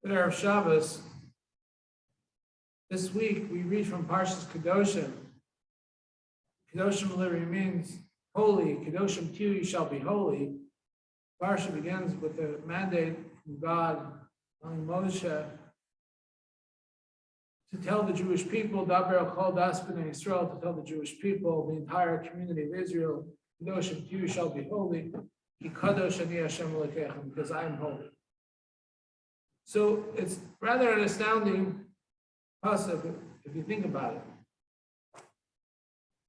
Good Erev Shabbos. This week we read from Parshas Kedoshim. Kedoshim literally means holy. Kedoshim to you shall be holy. Parsha begins with a mandate from God telling Moshe to tell the Jewish people, Daber al Kol Das B'nai Yisrael, to tell the Jewish people, the entire community of Israel, Kedoshim to you shall be holy. Ki Kadosh Ani Hashem Elokeichem, because I am holy. So it's rather an astounding pasuk if you think about it.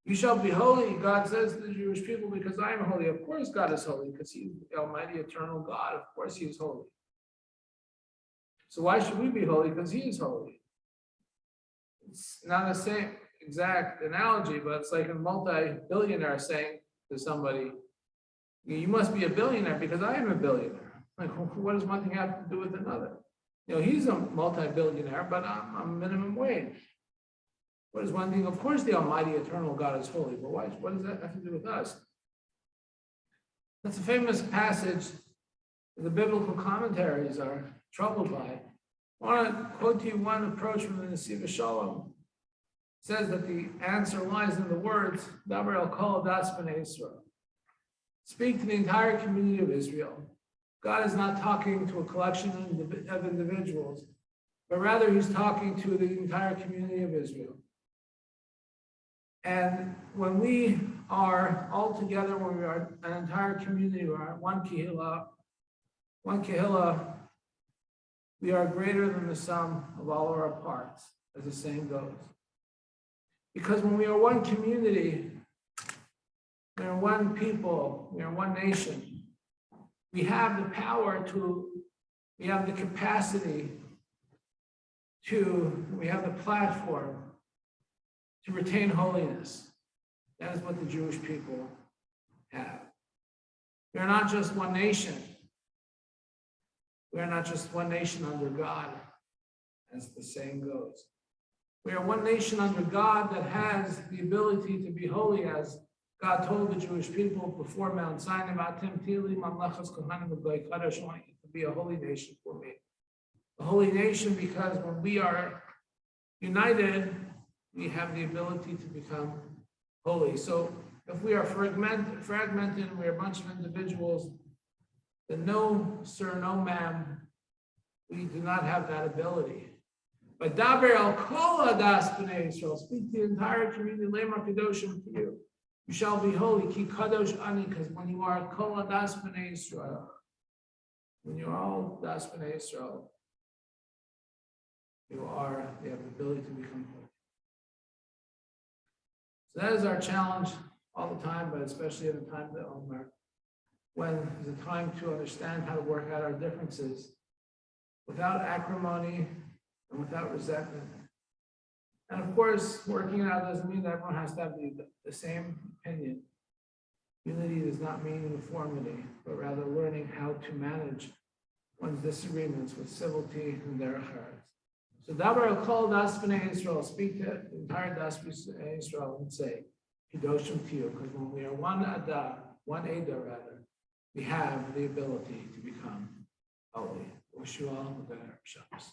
You shall be holy, God says to the Jewish people, because I am holy. Of course God is holy, because He's the Almighty Eternal God. Of course He is holy. So why should we be holy? Because He is holy. It's not the same exact analogy, but it's like a multi-billionaire saying to somebody, you must be a billionaire because I am a billionaire. Like, what does one thing have to do with another? You know, he's a multi-billionaire, but I'm minimum wage. What is one thing? Of course, the Almighty Eternal God is holy, but why? What does that have to do with us? That's a famous passage that the biblical commentaries are troubled by. I want to quote to you one approach from the Nesiva Shalom. It says that the answer lies in the words, Daber el Kol Das B'nai Yisrael. Speak to the entire community of Israel. God is not talking to a collection of individuals, but rather He's talking to the entire community of Israel. And when we are all together, when we are an entire community, we are one kehillah, we are greater than the sum of all of our parts, as the saying goes. Because when we are one community, we are one people, we are one nation, we have the power we have the capacity we have the platform to retain holiness. That is what the Jewish people have. We are not just one nation. We are not just one nation under God, as the saying goes. We are one nation under God that has the ability to be holy, as God told the Jewish people before Mount Sinai, I want you to be a holy nation for me. A holy nation because when we are united, we have the ability to become holy. So if we are fragmented and we are a bunch of individuals, then no, sir, no, ma'am, we do not have that ability. But Daber al Kol Das B'nai Yisrael, speak to the entire community, Lemar Kedoshim to you. You shall be holy, Ki Kadosh Ani, because when you are Kol Das B'nai Yisrael, when you are all Das B'nai Yisrael, you have the ability to become holy. So that is our challenge all the time, but especially at the time of the Omer, when there's a time to understand how to work out our differences without acrimony and without resentment. And of course, working it out doesn't mean that everyone has to have the same opinion. Unity does not mean uniformity, but rather learning how to manage one's disagreements with civility and derech eretz. So Daber al Kol Das B'nai Yisrael, speak to the entire Das B'nai Yisrael and say, Kedoshim to you, because when we are one Eda rather, we have the ability to become holy. Wish you all a good Erev Shabbos.